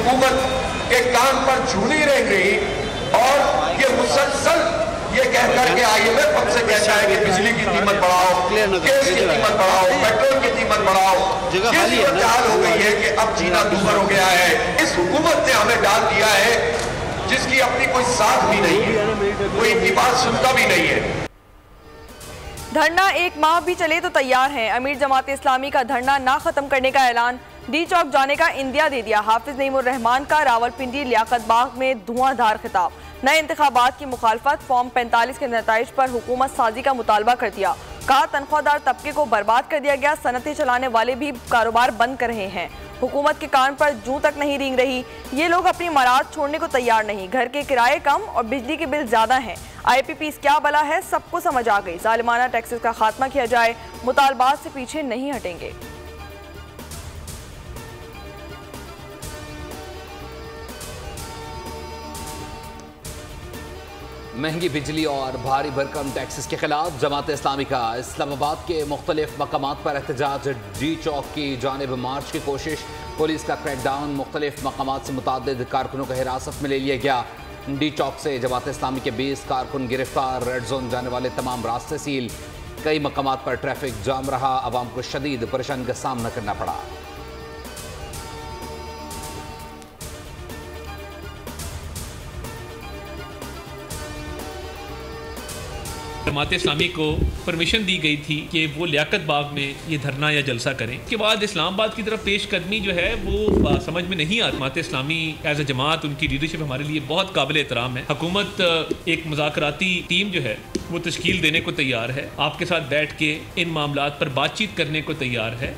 हुकूमत के कान पर झूली रह गई और ये मुसलसल ये कह करके IMF हमसे कहता है कि बिजली की कीमत बढ़ाओ, गैस की कीमत बढ़ाओ, पेट्रोल की कीमत बढ़ाओ। ये सूरत हाल हो गई है कि अब जीना दूभर हो गया है। इस हुकूमत ने हमें डाल दिया है जिसकी अपनी कोई साथ भी नहीं है, कोई इनकी बात सुनता भी नहीं है। धरना एक माह भी चले तो तैयार हैं। अमीर जमात इस्लामी का धरना ना खत्म करने का ऐलान, डी चौक जाने का इंदिया दे दिया। हाफिज नईमुर रहमान का रावलपिंडी लियाकत बाग में धुआंधार खिताब। नए इंतखाबात की मुखालफत, फॉर्म 45 के नताइज पर हुकूमत साजी का मुतालबा कर दिया। कहा तनख्वाहदार तबके को बर्बाद कर दिया गया, सनतें चलाने वाले भी कारोबार बंद कर रहे हैं। हुकूमत के कान पर जूं तक नहीं रेंग रही। ये लोग अपनी मराद छोड़ने को तैयार नहीं। घर के किराए कम और बिजली के बिल ज्यादा हैं। IPPs क्या बला है, सबको समझ आ गई। जालिमाना टैक्सेस का खात्मा किया जाए, मुतालबात से पीछे नहीं हटेंगे। महंगी बिजली और भारी भरकम टैक्सेस के खिलाफ जमात इस्लामी का इस्लामाबाद के मुख्तलिफ मकामात पर एहतजाज। डी चौक की जानिब मार्च की कोशिश, पुलिस का क्रैकडाउन, मुख्तलिफ मकामात से मुतअद्दिद कारकुनों को हिरासत में ले लिया गया। डी चौक से जमात इस्लामी के 20 कारकुन गिरफ्तार। रेड जोन जाने वाले तमाम रास्ते सील। कई मकामात पर ट्रैफिक जाम रहा। आवाम को शदीद परेशानी का सामना करना पड़ा। जमात इस्लामी को परमिशन दी गई थी कि वो लियाकत बाग में ये धरना या जलसा करें। उसके बाद इस्लामाबाद की तरफ पेशकदमी जो है वो समझ में नहीं आती। जमात इस्लामी एज ए जमात, उनकी लीडरशिप हमारे लिए बहुत काबिल एहतराम है। हुकूमत एक मुज़ाकराती टीम जो है वो तश्कील देने को तैयार है, आपके साथ बैठ के इन मामलात पर बातचीत करने को तैयार है।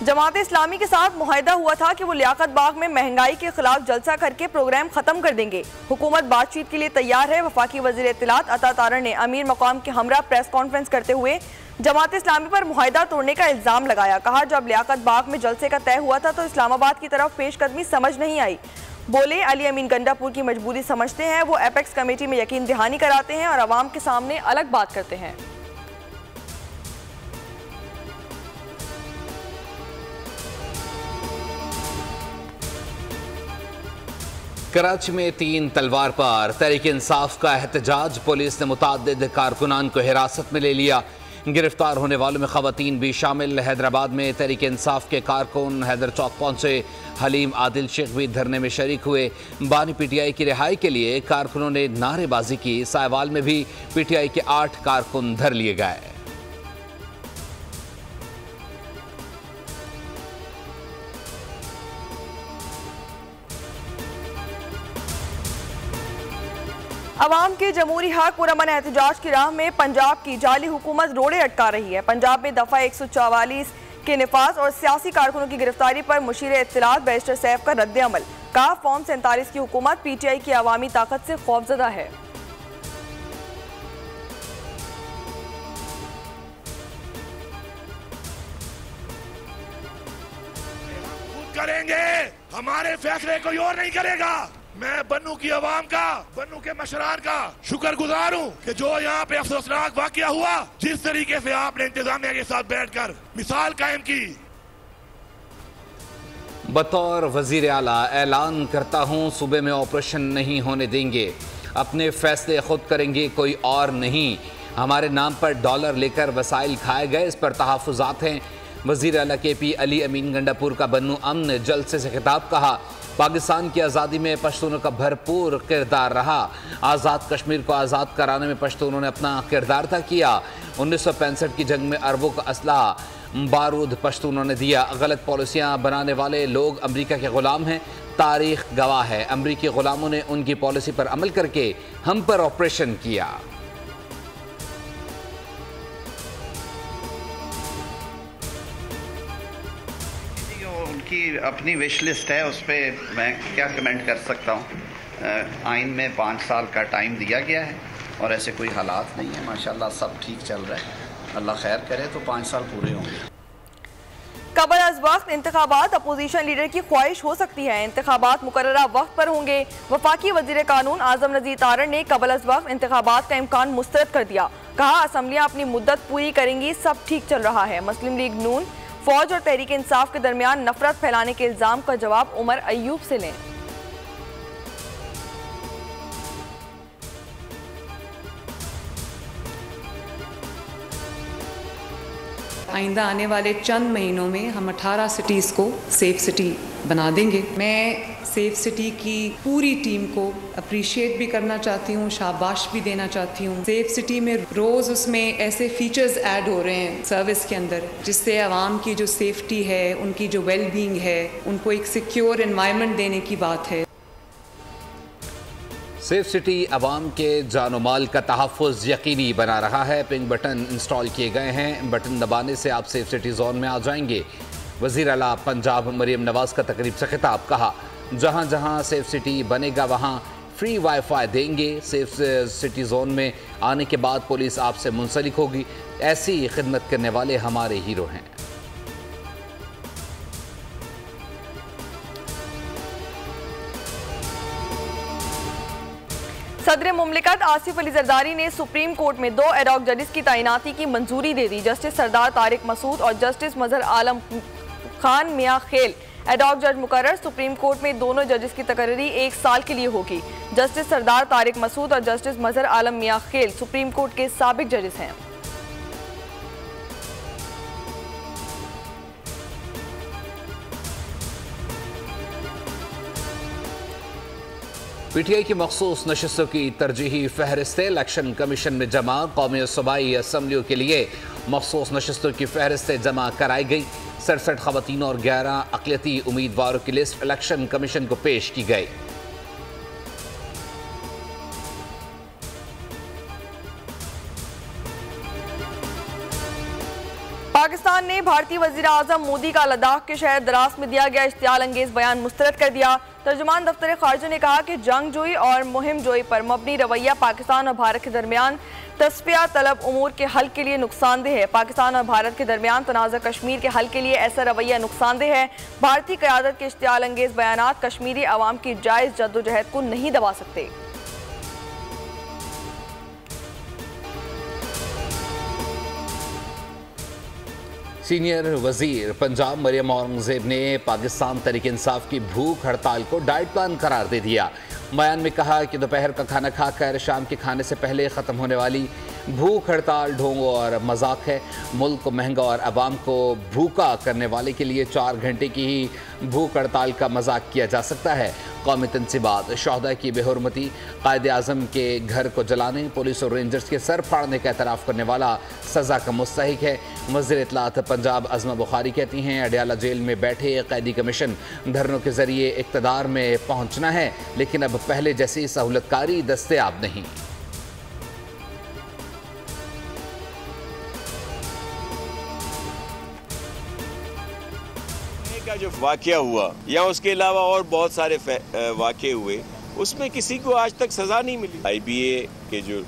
जमात इस्लामी के साथ मुआहिदा हुआ था कि वो लियाकत बाग में महंगाई के खिलाफ जलसा करके प्रोग्राम खत्म कर देंगे। हुकूमत बातचीत के लिए तैयार है। वफाकी वज़ीर इत्तलात अता तारड़ ने अमीर मकाम के हमरा प्रेस कॉन्फ्रेंस करते हुए जमात इस्लामी पर मुआहिदा तोड़ने का इल्ज़ाम लगाया। कहा जब लियाकत बाग में जलसे का तय हुआ था तो इस्लामाबाद की तरफ पेशकदमी समझ नहीं आई। बोले अली अमीन गंडापुर की मजबूरी समझते हैं, वो एपेक्स कमेटी में यकीन दहानी कराते हैं और अवाम के सामने अलग बात करते हैं। कराची में 3 तलवार पार, तहरीक इंसाफ का एहतजाज। पुलिस ने मुतअद्दिद कारकुनान को हिरासत में ले लिया। गिरफ्तार होने वालों में खवातीन भी शामिल। हैदराबाद में तहरीक इंसाफ के कारकुन हैदर चौक पहुंचे। हलीम आदिल शेख भी धरने में शरीक हुए। बानी PTI की रिहाई के लिए कारकुनों ने नारेबाजी की। साहिवाल में भी PTI के 8 कारकुन धर लिए गए। अवाम के जमहूरी हक पुरअमन एहतजाज की राह में पंजाब की जाली हुकूमत रोड़े अटका रही है। पंजाब में दफ़ा 144 के निफाज और सियासी कारकुनों की गिरफ्तारी पर मुशीर इत्तलात बैरिस्टर सैफ का रद्द अमल। कहा फॉर्म 47 की हुकूमत PTI की अवामी ताकत से खौफजदा है। करेंगे, हमारे फैसले कोई और नहीं करेगा। मैं बन्नू की आवाम का, बन्नू के मशरान का शुक्रगुजार हूँ कि जो यहाँ पे अफसोसनाक वाकया हुआ, जिस तरीके से आपने इंतजामिया के साथ बैठकर मिसाल कायम की। बतौर वजीर आला ऐलान करता हूँ सूबे में ऑपरेशन नहीं होने देंगे। अपने फैसले खुद करेंगे, कोई और नहीं। हमारे नाम पर डॉलर लेकर वसाइल खाए गए, इस पर तहफ़्फ़ुज़ात हैं। वज़ीर आला KP अली अमीन गंडापुर का बन्नू अमन जलसे से खिताब। कहा पाकिस्तान की आज़ादी में पश्तूनों का भरपूर किरदार रहा। आज़ाद कश्मीर को आज़ाद कराने में पश्तूनों ने अपना किरदार अदा किया। 1965 की जंग में अरबों का असलहा बारूद पश्तूनों ने दिया। गलत पॉलिसियाँ बनाने वाले लोग अमरीका के ग़ुलाम हैं। तारीख गवाह है, अमरीकी ग़ुलामों ने उनकी पॉलिसी पर अमल करके हम पर ऑपरेशन किया। उनकी अपनी विश लिस्ट है, उस पर मैं क्या कमेंट कर सकता हूँ। आइन में 5 साल का टाइम दिया गया है और ऐसे कोई हालात नहीं है। माशाल्लाह सब ठीक चल रहा है। अल्लाह खैर करे तो 5 साल पूरे होंगे। कबल अज वक्त इंतखाबात अपोजिशन लीडर की ख्वाहिश हो सकती है। इंतखाबात मुकर्ररा वक्त पर होंगे। वफाकी वजीर कानून आजम नज़ीर तारड़ ने कबल अज वक्त इंतखाबात का इम्कान मुस्तरद कर दिया। कहा असम्बलियाँ अपनी मुद्दत पूरी करेंगी, सब ठीक चल रहा है। मुस्लिम लीग नून फौज और तहरीक इंसाफ के दरमियान नफरत फैलाने के इल्जाम का जवाब उमर अयूब से लें। आइंदा आने वाले चंद महीनों में हम 18 सिटीज़ को सेफ सिटी बना देंगे। मैं सेफ सिटी की पूरी टीम को अप्रिशिएट भी करना चाहती हूँ, शाबाश भी देना चाहती हूँ। सेफ सिटी में रोज़ उसमें ऐसे फीचर्स ऐड हो रहे हैं सर्विस के अंदर, जिससे आवाम की जो सेफ्टी है, उनकी जो वेल बीइंग है, उनको एक सिक्योर एनवायरनमेंट देने की बात है। सेफ सिटी अवाम के जानो माल का तहफ़्फ़ुज़ यकीनी बना रहा है। पिंक बटन इंस्टॉल किए गए हैं, बटन दबाने से आप सेफ सिटी जोन में आ जाएंगे। वज़ीर आला पंजाब मरीम नवाज़ का तकरीब से खिताब, कहा जहाँ जहाँ सेफ सिटी बनेगा वहाँ फ्री वाईफाई देंगे। सेफ सिटी जोन में आने के बाद पुलिस आपसे मुंसलिक होगी। ऐसी खिदमत करने वाले हमारे हीरो हैं। सदर मुमलिकत आसिफ अली जरदारी ने सुप्रीम कोर्ट में 2 एडॉक जजेस की तैनाती की मंजूरी दे दी। जस्टिस सरदार तारिक मसूद और जस्टिस मजहर आलम खान मियां खेल एडॉक जज मुकर्रर। सुप्रीम कोर्ट में दोनों जजेस की तकर्री 1 साल के लिए होगी। जस्टिस सरदार तारिक मसूद और जस्टिस मजहर आलम मियां खेल सुप्रीम कोर्ट के साबिक जजेस हैं। पीटीआई की मखसूस नशस्तों की तरजीही फहरिस्तें इलेक्शन कमीशन में जमा। कौमी और सूबाई असम्बलियों के लिए मखसूस नशस्तों की फहरिस्तें जमा कराई गई। 67 खवातीन और 11 अक़लियती उम्मीदवारों की लिस्ट इलेक्शन कमीशन को पेश की गई। पाकिस्तान ने भारतीय वज़ीर आज़म मोदी का लद्दाख के शहर द्रास में दिया गया इश्तियाल अंगेज बयान मुस्तरद कर दिया। तर्जुमान दफ्तर ख़ारजा ने कहा कि जंगजोई और मुहिम जोई पर मबनी रवैया पाकिस्तान और भारत के दरमियान तस्फिया तलब उमूर के हल के लिए नुकसानदेह है। पाकिस्तान और भारत के दरमियान तनाज़ा कश्मीर के हल के लिए ऐसा रवैया नुकसानदेह है। भारतीय क़यादत के इश्तियाल अंगेज बयानात कश्मीरी अवाम की जायज़ जद्दोजहद को नहीं दबा सकते। सीनियर वजीर पंजाब मरियम औरंगजेब ने पाकिस्तान तहरीक इंसाफ की भूख हड़ताल को डाइट प्लान करार दे दिया। बयान में कहा कि दोपहर का खाना खाकर शाम के खाने से पहले ख़त्म होने वाली भूख हड़ताल ढोंग और मजाक है। मुल्क को महंगा और आवाम को भूखा करने वाले के लिए 4 घंटे की ही भूख हड़ताल का मजाक किया जा सकता है। कौमी तनसीबात शहदा की बेहुरमती, कायद आज़म के घर को जलाने, पुलिस और रेंजर्स के सर फाड़ने का एतराफ़ करने वाला सज़ा का मुस्तहिक है। वज़ीर इत्तलात पंजाब अज़मा बुखारी कहती हैं अडयाला जेल में बैठे कैदी कमीशन धरनों के ज़रिए इक़्तिदार में पहुँचना है, लेकिन अब पहले जैसी सहूलतकारी दस्तयाब नहीं। का जो वाक़या हुआ या उसके अलावा और बहुत सारे वाक़े हुए, उसमें किसी को आज तक सज़ा नहीं मिली। IBA के जो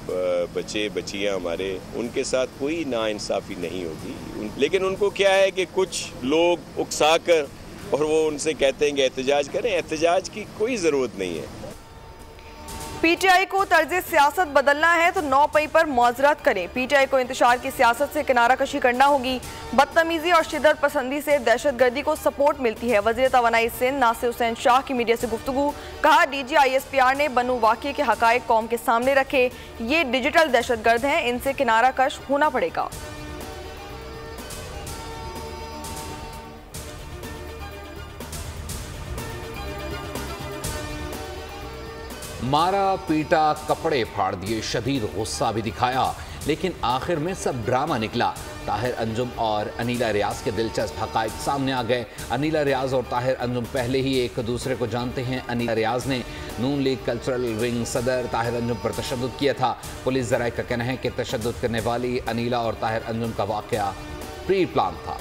बच्चे बच्चियां हमारे, उनके साथ कोई नाइंसाफ़ी नहीं होगी, लेकिन उनको क्या है कि कुछ लोग उकसा कर और वो उनसे कहते हैं कि एहतजाज करें। एहतजाज की कोई ज़रूरत नहीं है। पीटीआई को तर्ज सियासत बदलना है तो 9 मई पर मुआज़रत करें। पीटीआई को इंतशार की सियासत से किनारा कशी करना होगी। बदतमीजी और शिद्दत पसंदी से दहशतगर्दी को सपोर्ट मिलती है। वज़ीर तवानाई सिंध नासिर हुसैन शाह की मीडिया से गुफ्तगू, कहा DG ISPR ने बनू वाक़े के हक़ाइक़ कौम के सामने रखे। ये डिजिटल दहशतगर्द हैं, इनसे किनारा कश होना पड़ेगा। मारा पीटा, कपड़े फाड़ दिए, शदीद गुस्सा भी दिखाया, लेकिन आखिर में सब ड्रामा निकला। ताहिर अंजुम और अनीला रियाज के दिलचस्प हक़ाइक़ सामने आ गए। अनीला रियाज और ताहिर अंजुम पहले ही एक दूसरे को जानते हैं। अनीला रियाज ने नून लीग कल्चरल विंग सदर ताहिर अंजुम पर तशद्दुद किया था। पुलिस ज़राए का कहना है कि तशद्दुद करने वाली अनीला और ताहिर अंजुम का वाक़या प्री प्लान था।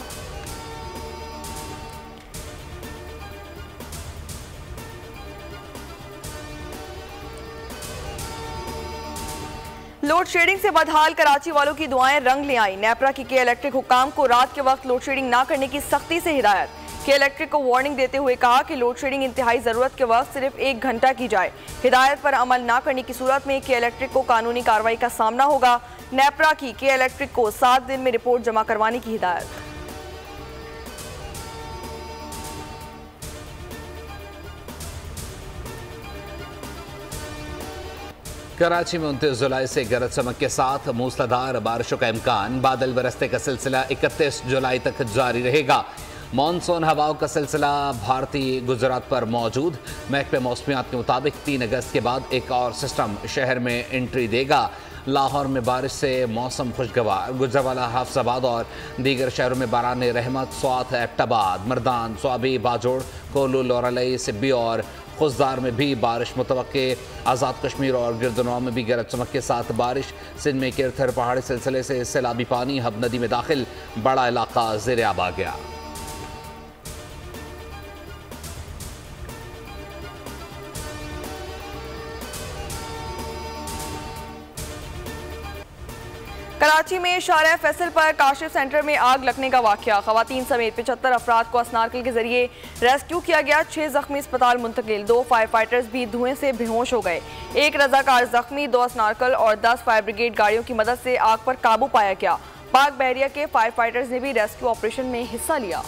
लोड शेडिंग से बदहाल कराची वालों की दुआएं रंग ले आई। नेपरा की इलेक्ट्रिक हुकाम को रात के वक्त लोड शेडिंग ना करने की सख्ती से हिदायत। के इलेक्ट्रिक को वार्निंग देते हुए कहा कि लोड शेडिंग इंतहाई ज़रूरत के वक्त सिर्फ 1 घंटा की जाए। हिदायत पर अमल ना करने की सूरत में के इलेक्ट्रिक को कानूनी कार्रवाई का सामना होगा। नेपरा की के इलेक्ट्रिक को 7 दिन में रिपोर्ट जमा करवाने की हिदायत। कराची में 29 जुलाई से गरज चमक के साथ मूसलाधार बारिशों का इम्कान। बादल बरसने का सिलसिला 31 जुलाई तक जारी रहेगा। मानसून हवाओं का सिलसिला भारतीय गुजरात पर मौजूद। महकमे मौसमियात के मुताबिक 3 अगस्त के बाद एक और सिस्टम शहर में एंट्री देगा। लाहौर में बारिश से मौसम खुशगवार। गुजरावाला, हाफजाबाद और दीगर शहरों में बारान रहमत। स्वात, एबटाबाद, मर्दान, स्वाबी, बाजोड़, कोलू, लोरालई, सिब्बी और खुजदार में भी बारिश मुतवक्के। आज़ाद कश्मीर और गिरदनवा में भी गरज चमक के साथ बारिश। सिंध में किरथर पहाड़ी सिलसिले से सैलाबी पानी। हब नदी में दाखिल बड़ा इलाका ज़ेर आब आ गया। कराची में शारा फैसल पर काशिफ सेंटर में आग लगने का वाकया। खवातीन समेत 75 अफराद को स्नार्कल के जरिए रेस्क्यू किया गया। 6 जख्मी अस्पताल मुंतकिल। 2 फायर फाइटर्स भी धुएं से बेहोश हो गए। 1 रजाकार जख्मी। 2 स्नार्कल और 10 फायर ब्रिगेड गाड़ियों की मदद से आग पर काबू पाया गया। पाक बहरिया के फायर फाइटर्स ने भी रेस्क्यू ऑपरेशन में हिस्सा लिया।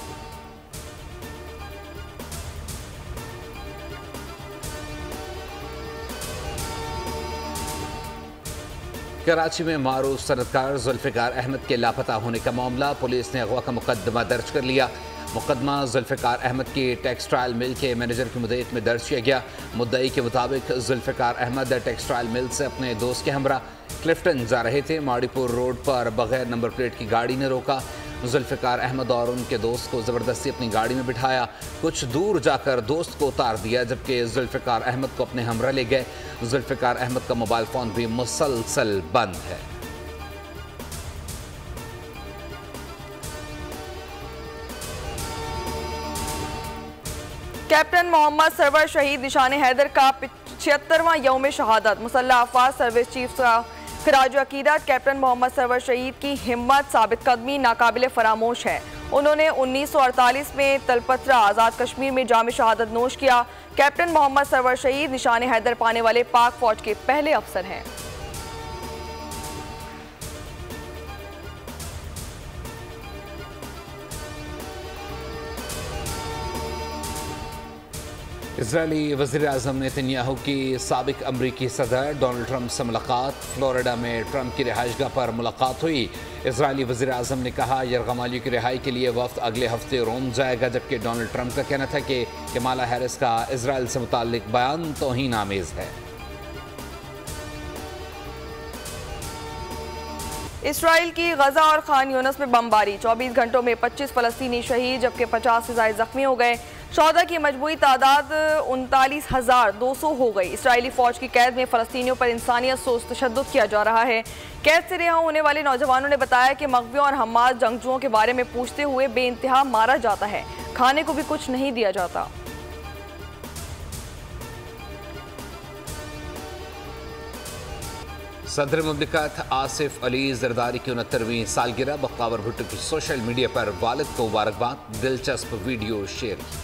कराची में मारूफ सनतकार जुल्फिकार अहमद के लापता होने का मामला। पुलिस ने अगवा का मुकदमा दर्ज कर लिया। मुकदमा जुल्फिकार अहमद की टेक्सटाइल मिल के मैनेजर की मुद्दत में दर्ज किया गया। मुद्दई के मुताबिक जुल्फिकार अहमद टेक्सटाइल मिल से अपने दोस्त के हमरा क्लिफ्टन जा रहे थे। माड़ीपुर रोड पर बगैर नंबर प्लेट की गाड़ी ने रोका। जुल्फिकार अहमद और उनके दोस्त को ज़बरदस्ती अपनी गाड़ी में बिठाया। कुछ दूर जाकर दोस्त को उतार दिया, जबकि जुल्फिकार अहमद को अपने हमरा ले गए। जुल्फिकार अहमद का मोबाइल फ़ोन भी मुसलसल बंद है। कैप्टन मोहम्मद सरवर शहीद निशान हैदर का 75वां यौम शहादत। मुसल्लह अफवाज सर्विस चीफ का खिराज अकीदत। कैप्टन मोहम्मद सरवर शहीद की हिम्मत, साबित कदमी नाकाबिले फरामोश है। उन्होंने 1948 में तलपत्रा आज़ाद कश्मीर में जाम शहादत नोश किया। कैप्टन मोहम्मद सरवर शहीद निशान हैदर पाने वाले पाक फौज के पहले अफसर हैं। इजरायली वज़ीर आज़म नेतन्याहू की साबिक अमरीकी सदर डोनाल्ड ट्रंप से मुलाकात। फ्लोरिडा में ट्रंप की रिहाइशगाह पर मुलाकात हुई। इजरायली वज़ीर आज़म ने कहा यरगमाली की रिहाई के लिए वफ्द अगले हफ्ते रोम जाएगा, जबकि डोनाल्ड ट्रंप का कहना था कि कमाला हैरिस का इजराइल से मुताल्लिक बयान तौहीन आमेज़ है। इसराइल की गजा और खान यूनिस में बमबारी। 24 घंटों में 25 फ़लस्तीनी शहीद, जबकि 50 से ज़ायद जख्मी हो गए। शौदा की मजमूई तादाद 39,200 हो गई। इसराइली फ़ौज की कैद में फ़लस्तीनियों पर इंसानियत सोच तशद्दुद किया जा रहा है। कैद से रिहा होने वाले नौजवानों ने बताया कि मग़वियों और हमास जंगजुओं के बारे में पूछते हुए बेइंतहा मारा जाता है। खाने को भी कुछ नहीं दिया जाता। सदर मुमलिकत आसिफ अली जरदारी की 69वीं सालगिरह। बख्तावर भुट्टो की सोशल मीडिया पर वालिद को मुबारकबाद। दिलचस्प वीडियो शेयर की।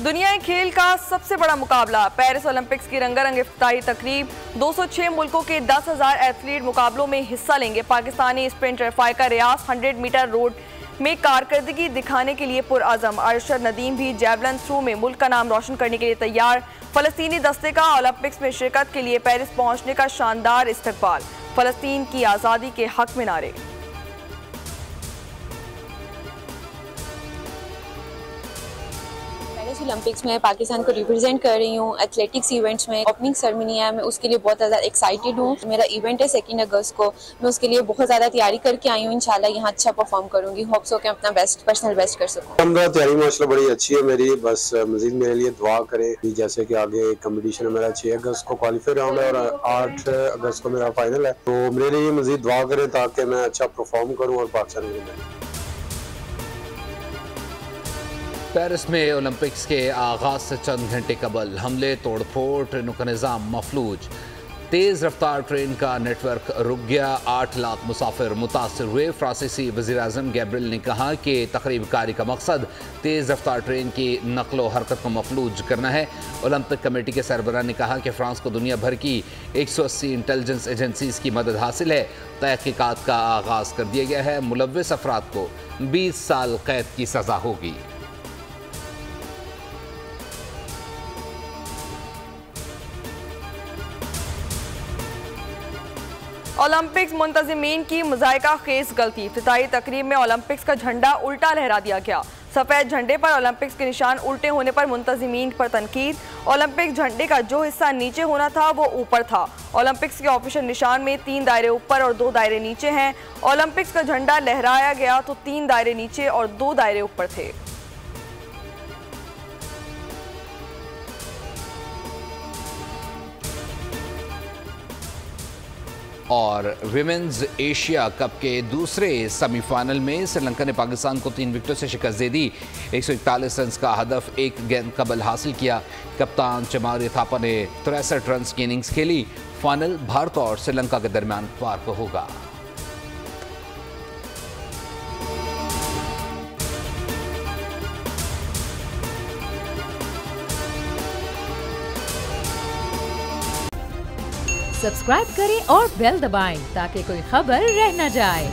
दुनिया खेल का सबसे बड़ा मुकाबला। पेरिस ओलंपिक्स की रंगारंग इफ्तिताही तकरीब। 206 मुल्कों के 10,000 एथलीट मुकाबलों में हिस्सा लेंगे। पाकिस्तानी स्प्रिंटर फाइका रियाज 100 मीटर रोड में कारकर्दगी दिखाने के लिए पुरअज़म। अरशद नदीम भी जैवलिन थ्रो में मुल्क का नाम रोशन करने के लिए तैयार। फ़लस्तीनी दस्ते का ओलंपिक्स में शिरकत के लिए पेरिस पहुंचने का शानदार इस्तकबाल। फ़लस्तीन की आज़ादी के हक में नारे। ओलंपिक्स में पाकिस्तान को रिप्रेजेंट कर रही हूँ। एथलेटिक्स इवेंट्स में ओपनिंग सेरेमनी है, मैं उसके लिए बहुत ज़्यादा एक्साइटेड हूँ। मेरा इवेंट है 2 अगस्त को। मैं उसके लिए बहुत ज़्यादा तैयारी करके आई हूँ। इंशाल्लाह यहाँ अच्छा परफॉर्म करूँगी। होप सो कि अपना बेस्ट, पर्सनल बेस्ट कर सकूँ। तैयारी माशाल्लाह बड़ी अच्छी है मेरी। बस मजीद मेरे लिए दुआ करें। जैसे कि आगे कंपटीशन है मेरा 6 अगस्त को क्वालिफाई राउंड है और 8 अगस्त को मेरा फाइनल है, तो मेरे लिए मजीद दुआ करें ताकि मैं अच्छा परफॉर्म करूँ और पाकिस्तान में। पेरिस में ओलंपिक्स के आगाज से चंद घंटे कबल हमले, तोड़फोड़, ट्रेनों का निज़ाम मफलूज। तेज़ रफ्तार ट्रेन का नेटवर्क रुक गया, 8 लाख मुसाफिर मुतासर हुए। फ्रांसीसी वज़ीर-ए-आज़म गैब्रियल ने कहा कि तकरीब कारी का मकसद तेज़ रफ्तार ट्रेन की नकलो हरकत को मफलूज करना है। ओलंपिक कमेटी के सरबराह ने कहा कि फ़्रांस को दुनिया भर की 180 इंटेलिजेंस एजेंसीज की मदद हासिल है। तहकीकात का आगाज़ कर दिया गया है। मुलव्विस अफराद को 20 साल कैद की सज़ा होगी। ओलंपिक्स मुंतज़िमीन की मुज़ायका खेज गलती। इफ्तिताही तकरीब में ओलंपिक्स का झंडा उल्टा लहरा दिया गया। सफ़ेद झंडे पर ओलंपिक्स के निशान उल्टे होने पर मुंतज़िमीन पर तनकीद। ओलंपिक झंडे का जो हिस्सा नीचे होना था वो ऊपर था। ओलंपिक्स के ऑफिशियल निशान में 3 दायरे ऊपर और 2 दायरे नीचे हैं। ओलंपिक्स का झंडा लहराया गया तो 3 दायरे नीचे और 2 दायरे ऊपर थे। और विमेंस एशिया कप के दूसरे सेमीफाइनल में श्रीलंका ने पाकिस्तान को 3 विकेटों से शिकस्त दे दी। 141 रन का हदफ 1 गेंद कबल हासिल किया। कप्तान चमारी थापा ने 63 रन की इनिंग्स खेली। फाइनल भारत और श्रीलंका के दरमियान इतवार को होगा। सब्सक्राइब करें और बेल दबाएं ताकि कोई खबर रह न जाए।